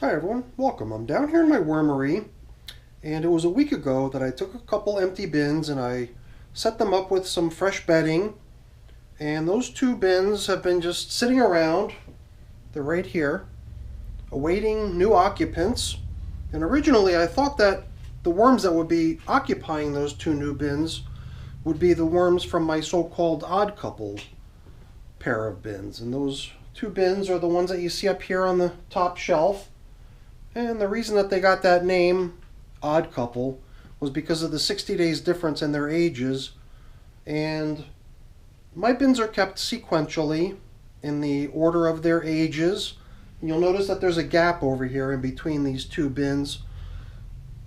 Hi everyone, welcome. I'm down here in my wormery, and it was a week ago that I took a couple empty bins and I set them up with some fresh bedding, and those two bins have been just sitting around. They're right here, awaiting new occupants. And originally I thought that the worms that would be occupying those two new bins would be the worms from my so-called odd couple pair of bins. And those two bins are the ones that you see up here on the top shelf. And the reason that they got that name, Odd Couple, was because of the 60 days difference in their ages. And my bins are kept sequentially in the order of their ages. And you'll notice that there's a gap over here in between these two bins.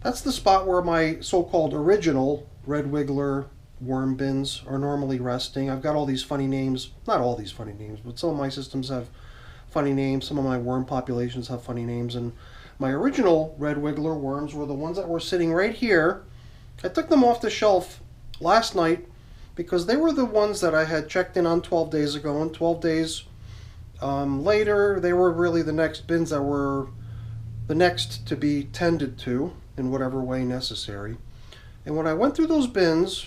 That's the spot where my so-called original Red Wiggler worm bins are normally resting. I've got all these funny names, not all these funny names, but some of my systems have funny names. Some of my worm populations have funny names, and my original Red Wiggler worms were the ones that were sitting right here. I took them off the shelf last night because they were the ones that I had checked in on 12 days ago, and 12 days later they were really the next bins that were the next to be tended to in whatever way necessary. And when I went through those bins,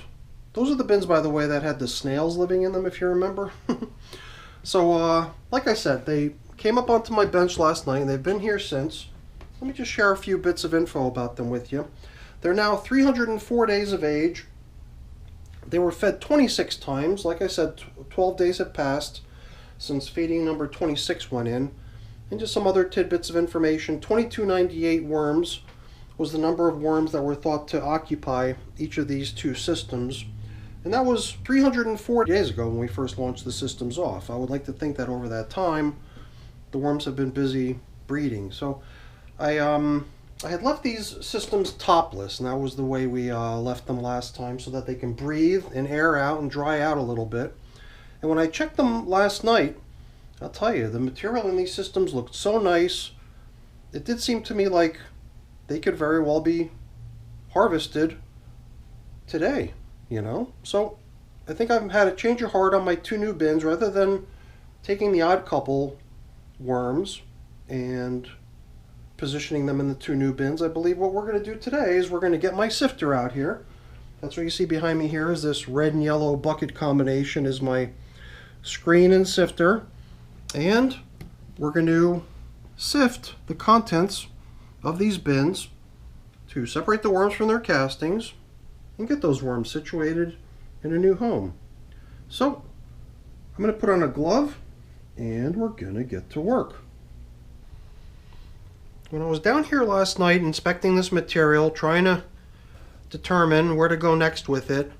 those are the bins, by the way, that had the snails living in them, if you remember. So like I said, they came up onto my bench last night and they've been here since. Let me just share a few bits of info about them with you. They're now 304 days of age. They were fed 26 times. Like I said, 12 days have passed since feeding number 26 went in. And just some other tidbits of information. 2298 worms was the number of worms that were thought to occupy each of these two systems. And that was 304 days ago when we first launched the systems off. I would like to think that over that time, the worms have been busy breeding. So I had left these systems topless, and that was the way we left them last time, so that they can breathe and air out and dry out a little bit. And when I checked them last night, I'll tell you, the material in these systems looked so nice. It did seem to me like they could very well be harvested today, you know? So I think I've had a change of heart on my two new bins. Rather than taking the odd couple worms and positioning them in the two new bins, I believe what we're going to do today is we're going to get my sifter out here. That's what you see behind me here is this red and yellow bucket combination is my screen and sifter. And we're going to sift the contents of these bins to separate the worms from their castings and get those worms situated in a new home. So I'm going to put on a glove and we're going to get to work. When I was down here last night inspecting this material, trying to determine where to go next with it,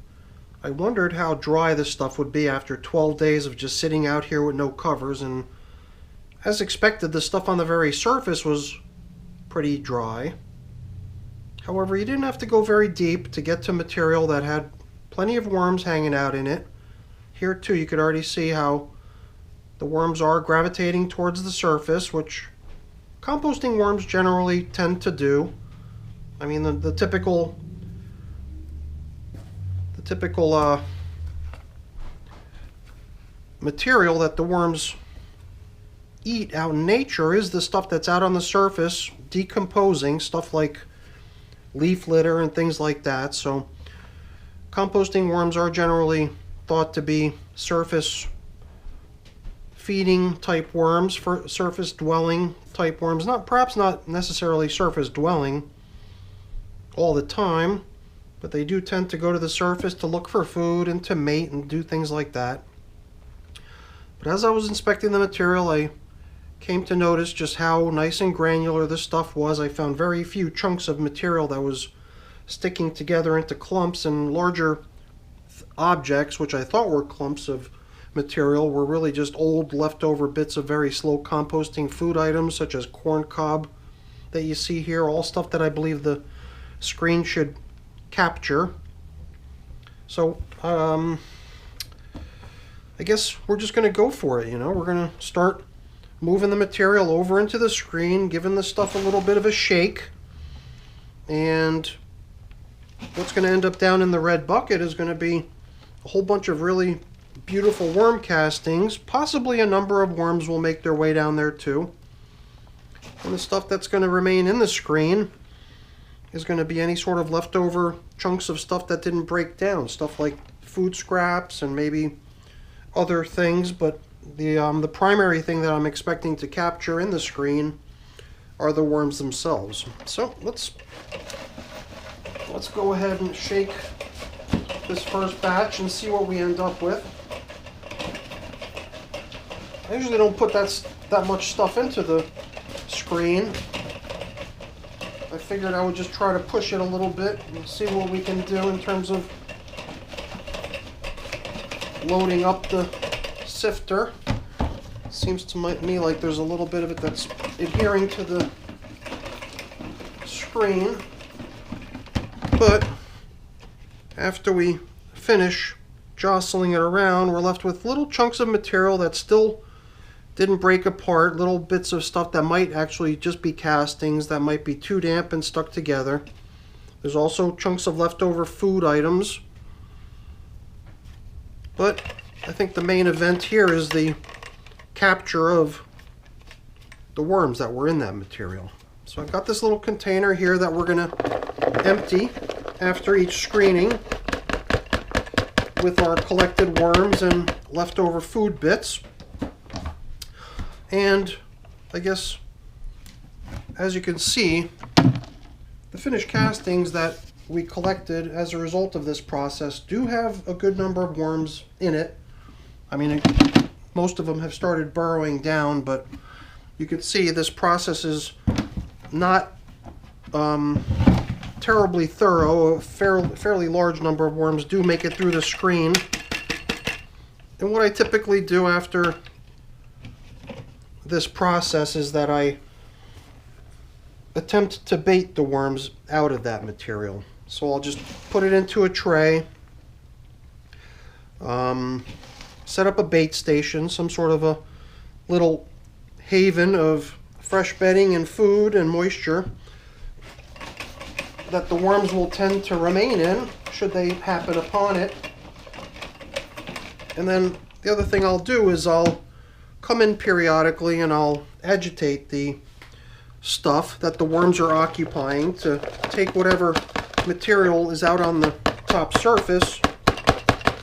I wondered how dry this stuff would be after 12 days of just sitting out here with no covers, and as expected, the stuff on the very surface was pretty dry. However, you didn't have to go very deep to get to material that had plenty of worms hanging out in it. Here too, you could already see how the worms are gravitating towards the surface, which composting worms generally tend to do. I mean, the typical material that the worms eat out in nature is the stuff that's out on the surface decomposing, stuff like leaf litter and things like that. So composting worms are generally thought to be surface feeding type worms, for surface dwelling type worms. Perhaps not necessarily surface dwelling all the time, but they do tend to go to the surface to look for food and to mate and do things like that. But as I was inspecting the material, I came to notice just how nice and granular this stuff was. I found very few chunks of material that was sticking together into clumps, and larger objects, which I thought were clumps of material, were really just old leftover bits of very slow composting food items, such as corn cob that you see here, all stuff that I believe the screen should capture. So I guess we're just going to go for it, you know. We're going to start moving the material over into the screen, giving the stuff a little bit of a shake, and what's going to end up down in the red bucket is going to be a whole bunch of really beautiful worm castings. Possibly a number of worms will make their way down there too. And the stuff that's going to remain in the screen is going to be any sort of leftover chunks of stuff that didn't break down. Stuff like food scraps and maybe other things, but the primary thing that I'm expecting to capture in the screen are the worms themselves. So let's go ahead and shake this first batch and see what we end up with. I usually don't put that much stuff into the screen. I figured I would just try to push it a little bit and see what we can do in terms of loading up the sifter. Seems to me like there's a little bit of it that's adhering to the screen. But after we finish jostling it around, we're left with little chunks of material that still didn't break apart, little bits of stuff that might actually just be castings that might be too damp and stuck together. There's also chunks of leftover food items. But I think the main event here is the capture of the worms that were in that material. So I've got this little container here that we're going to empty after each screening with our collected worms and leftover food bits. And I guess, as you can see, the finished castings that we collected as a result of this process do have a good number of worms in it. I mean, most of them have started burrowing down, but you can see this process is not terribly thorough. A fairly large number of worms do make it through the screen. And what I typically do after this process is that I attempt to bait the worms out of that material. So I'll just put it into a tray, set up a bait station, some sort of a little haven of fresh bedding and food and moisture that the worms will tend to remain in should they happen upon it. And then the other thing I'll do is I'll come in periodically and I'll agitate the stuff that the worms are occupying to take whatever material is out on the top surface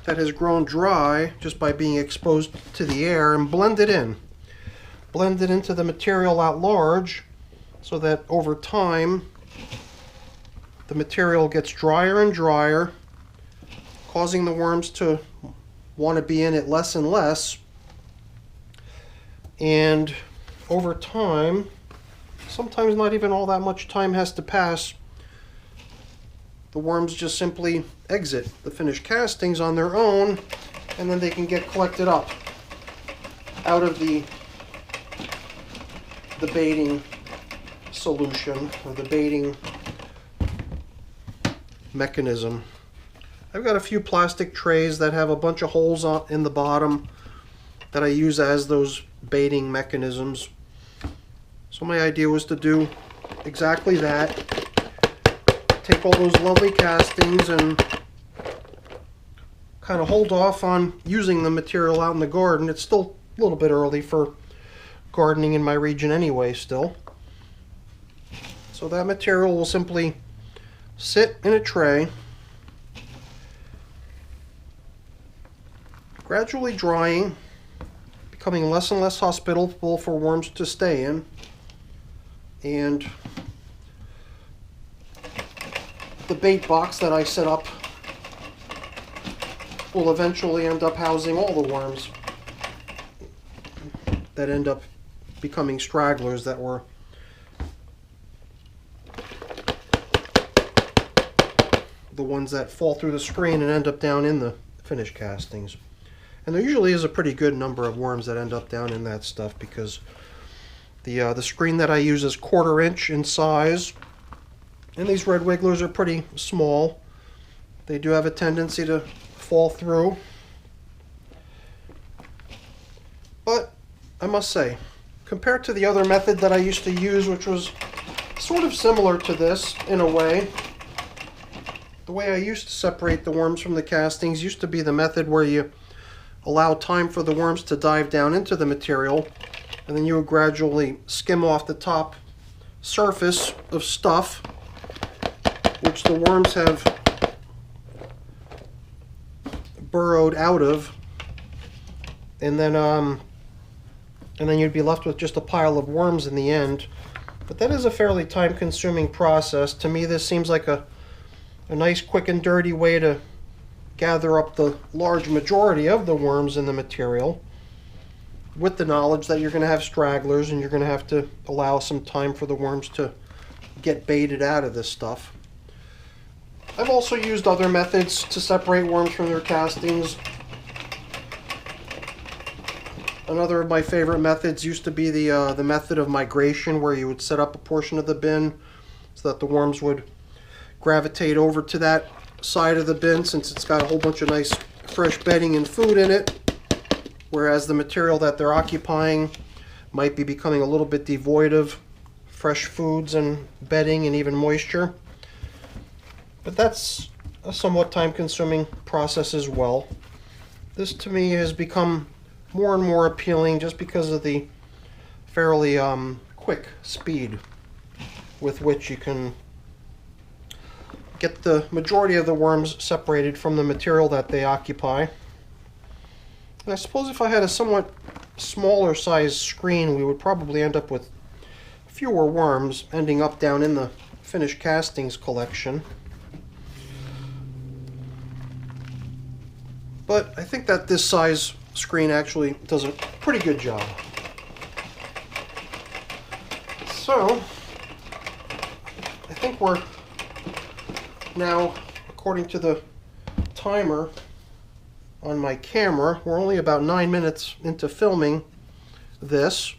that has grown dry just by being exposed to the air and blend it in. Blend it into the material at large so that over time the material gets drier and drier, causing the worms to want to be in it less and less. And over time, sometimes not even all that much time has to pass, the worms just simply exit the finished castings on their own, and then they can get collected up out of the baiting solution or the baiting mechanism. I've got a few plastic trays that have a bunch of holes in the bottom that I use as those baiting mechanisms. So my idea was to do exactly that. Take all those lovely castings and kind of hold off on using the material out in the garden. It's still a little bit early for gardening in my region anyway still. So that material will simply sit in a tray, gradually drying, becoming less and less hospitable for worms to stay in, and the bait box that I set up will eventually end up housing all the worms that end up becoming stragglers that were the ones that fall through the screen and end up down in the finished castings. And there usually is a pretty good number of worms that end up down in that stuff because the screen that I use is 1/4 inch in size, and these red wigglers are pretty small. They do have a tendency to fall through. But I must say, compared to the other method that I used to use, which was sort of similar to this in a way, the way I used to separate the worms from the castings used to be the method where you allow time for the worms to dive down into the material and then you would gradually skim off the top surface of stuff which the worms have burrowed out of, and then you'd be left with just a pile of worms in the end. But that is a fairly time-consuming process. To me, this seems like a nice, quick and dirty way to gather up the large majority of the worms in the material, with the knowledge that you're going to have stragglers and you're going to have to allow some time for the worms to get baited out of this stuff. I've also used other methods to separate worms from their castings. Another of my favorite methods used to be the method of migration, where you would set up a portion of the bin so that the worms would gravitate over to that side of the bin, since it's got a whole bunch of nice fresh bedding and food in it, whereas the material that they're occupying might be becoming a little bit devoid of fresh foods and bedding and even moisture. But that's a somewhat time-consuming process as well. This to me has become more and more appealing just because of the fairly quick speed with which you can get the majority of the worms separated from the material that they occupy. And I suppose if I had a somewhat smaller size screen, we would probably end up with fewer worms ending up down in the finished castings collection. But I think that this size screen actually does a pretty good job. So, I think we're now, according to the timer on my camera, we're only about 9 minutes into filming this,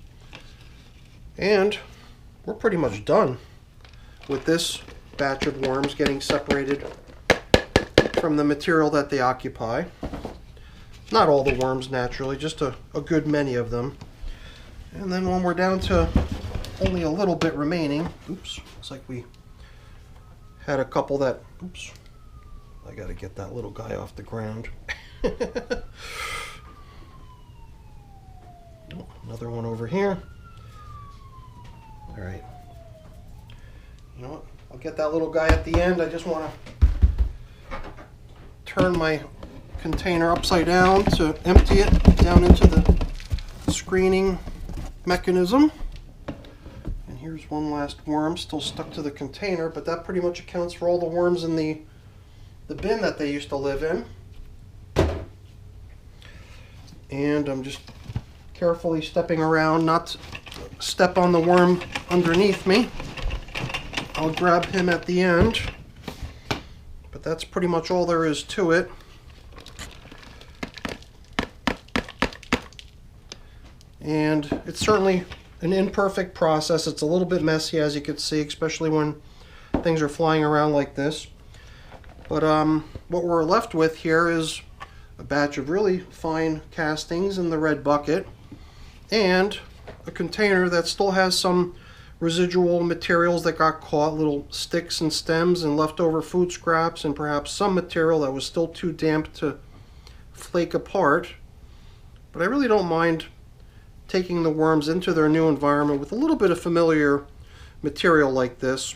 and we're pretty much done with this batch of worms getting separated from the material that they occupy. Not all the worms, naturally, just a good many of them. And then when we're down to only a little bit remaining, oops, looks like we had a couple that, oops, I gotta get that little guy off the ground. Oh, another one over here. All right. You know what? I'll get that little guy at the end. I just want to turn my container upside down to empty it down into the screening mechanism. And here's one last worm still stuck to the container, but that pretty much accounts for all the worms in the bin that they used to live in. And I'm just carefully stepping around not to step on the worm underneath me. I'll grab him at the end, but that's pretty much all there is to it. And it's certainly an imperfect process. It's a little bit messy, as you can see, especially when things are flying around like this. But what we're left with here is a batch of really fine castings in the red bucket, and a container that still has some residual materials that got caught, little sticks and stems and leftover food scraps, and perhaps some material that was still too damp to flake apart. But I really don't mind taking the worms into their new environment with a little bit of familiar material like this,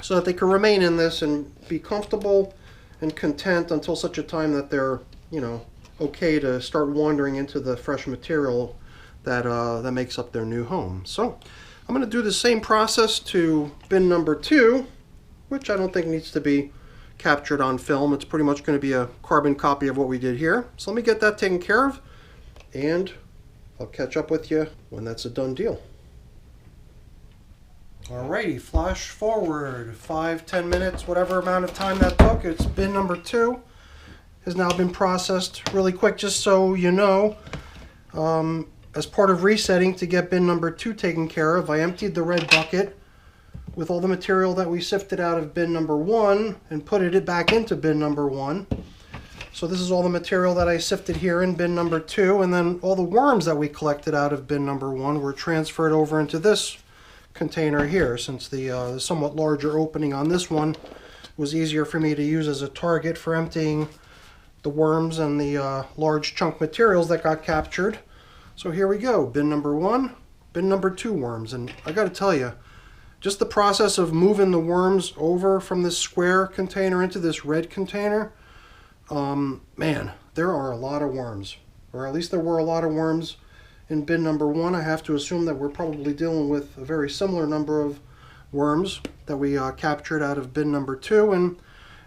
so that they can remain in this and be comfortable and content until such a time that they're, you know, okay to start wandering into the fresh material that that makes up their new home. So I'm going to do the same process to bin number 2, which I don't think needs to be captured on film. It's pretty much going to be a carbon copy of what we did here. So let me get that taken care of, and I'll catch up with you when that's a done deal. Alrighty, flash forward 5-10 minutes, whatever amount of time that took. It's bin number 2 has now been processed really quick. Just so you know, as part of resetting to get bin number 2 taken care of, I emptied the red bucket with all the material that we sifted out of bin number 1 and put it back into bin number 1. So this is all the material that I sifted here in bin number 2, and then all the worms that we collected out of bin number 1 were transferred over into this container here, since the somewhat larger opening on this one was easier for me to use as a target for emptying the worms and the large chunk materials that got captured. So here we go, bin number 1, bin number 2 worms. And I gotta tell you, just the process of moving the worms over from this square container into this red container, man, there are a lot of worms. Or at least there were a lot of worms in bin number 1. I have to assume that we're probably dealing with a very similar number of worms that we captured out of bin number 2. And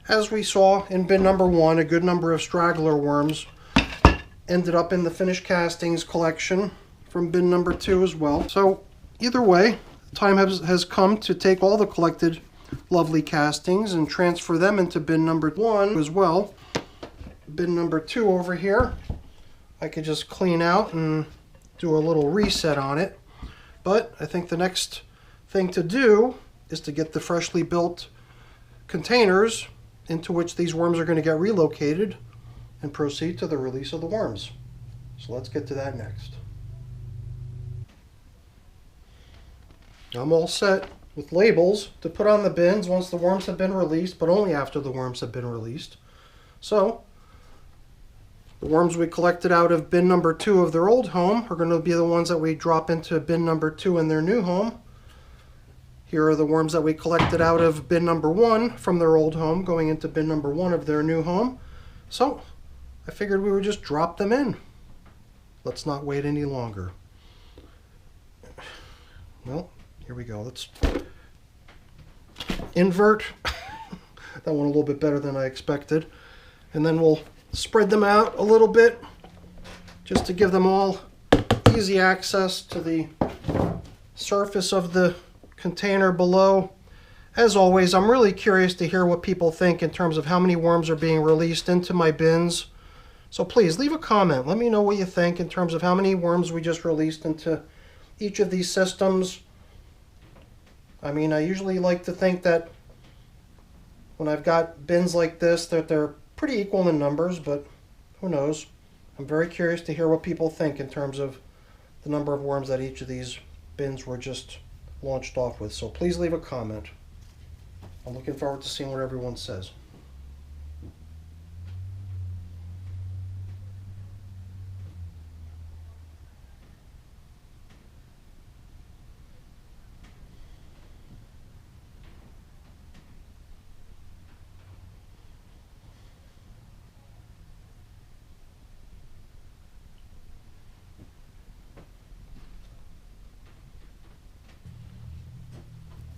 as we saw in bin number 1, a good number of straggler worms ended up in the finished castings collection from bin number 2 as well. So either way, time has come to take all the collected lovely castings and transfer them into bin number 1 as well. Bin number 2 over here, I could just clean out and do a little reset on it. But I think the next thing to do is to get the freshly built containers into which these worms are going to get relocated and proceed to the release of the worms. So let's get to that next. I'm all set with labels to put on the bins once the worms have been released, but only after the worms have been released. So the worms we collected out of bin number 2 of their old home are going to be the ones that we drop into bin number 2 in their new home. Here are the worms that we collected out of bin number 1 from their old home going into bin number 1 of their new home. So I figured we would just drop them in. Let's not wait any longer. Well, here we go. Let's invert. That went a little bit better than I expected. And then we'll spread them out a little bit just to give them all easy access to the surface of the container below. As always, I'm really curious to hear what people think in terms of how many worms are being released into my bins. So please leave a comment. Let me know what you think in terms of how many worms we just released into each of these systems. I mean, I usually like to think that when I've got bins like this that they're pretty equal in numbers, but who knows. I'm very curious to hear what people think in terms of the number of worms that each of these bins were just launched off with. So please leave a comment. I'm looking forward to seeing what everyone says.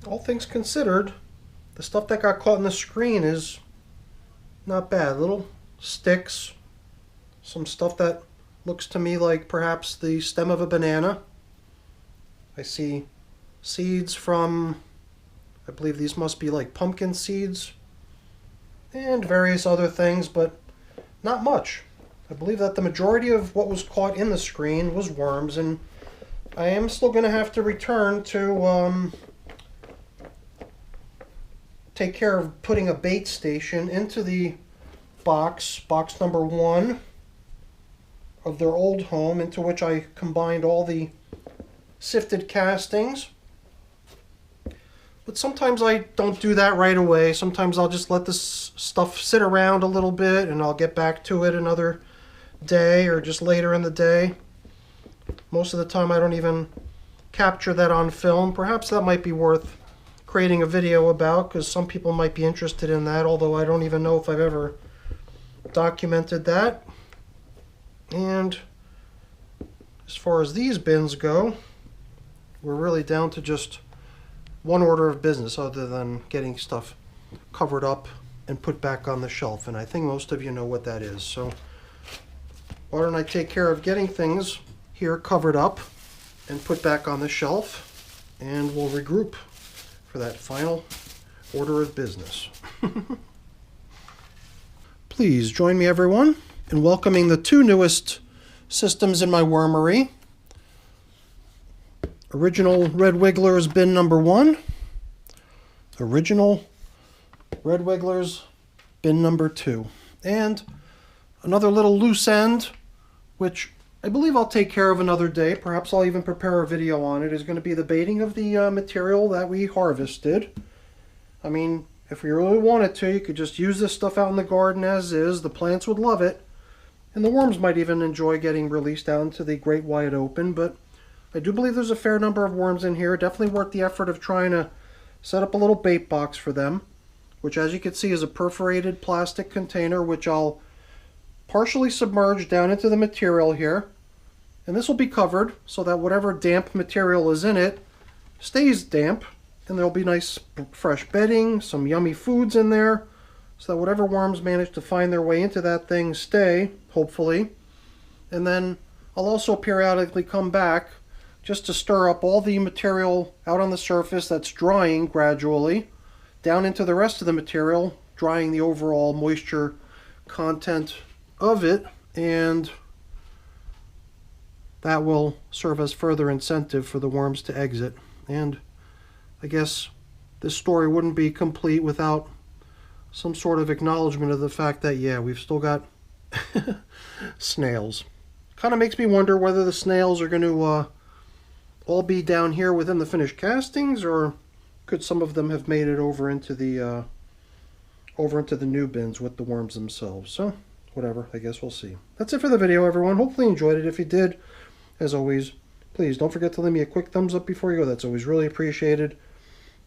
All things considered, the stuff that got caught in the screen is not bad. Little sticks, some stuff that looks to me like perhaps the stem of a banana. I see seeds from, I believe these must be like pumpkin seeds, and various other things, but not much. I believe that the majority of what was caught in the screen was worms, and I am still going to have to return to take care of putting a bait station into the box number 1 of their old home, into which I combined all the sifted castings. But sometimes I don't do that right away. Sometimes I'll just let this stuff sit around a little bit and I'll get back to it another day or just later in the day. Most of the time I don't even capture that on film. Perhaps that might be worth creating a video about, because some people might be interested in that, although I don't even know if I've ever documented that. And as far as these bins go, we're really down to just one order of business other than getting stuff covered up and put back on the shelf, and I think most of you know what that is. So why don't I take care of getting things here covered up and put back on the shelf, and we'll regroup for that final order of business. Please join me, everyone, in welcoming the 2 newest systems in my wormery. Original Red Wigglers bin number 1. Original Red Wigglers bin number 2. And another little loose end, which I believe I'll take care of another day. Perhaps I'll even prepare a video on it. Is going to be the baiting of the material that we harvested. I mean, if we really wanted to, you could just use this stuff out in the garden as is. The plants would love it. And the worms might even enjoy getting released out into the great wide open, but I do believe there's a fair number of worms in here. Definitely worth the effort of trying to set up a little bait box for them, which as you can see is a perforated plastic container, which I'll partially submerge down into the material here. And this will be covered so that whatever damp material is in it stays damp, and there'll be nice fresh bedding, some yummy foods in there, so that whatever worms manage to find their way into that thing stay, hopefully. And then I'll also periodically come back just to stir up all the material out on the surface that's drying gradually down into the rest of the material, drying the overall moisture content of it, and that will serve as further incentive for the worms to exit. And I guess this story wouldn't be complete without some sort of acknowledgement of the fact that, yeah, we've still got snails. Kind of makes me wonder whether the snails are going to all be down here within the finished castings, or could some of them have made it over into the new bins with the worms themselves. So, whatever, I guess we'll see. That's it for the video, everyone. Hopefully you enjoyed it. If you did, as always, please don't forget to leave me a quick thumbs up before you go. That's always really appreciated.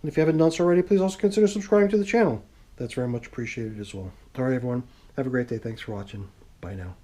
And if you haven't done so already, please also consider subscribing to the channel. That's very much appreciated as well. All right, everyone. Have a great day. Thanks for watching. Bye now.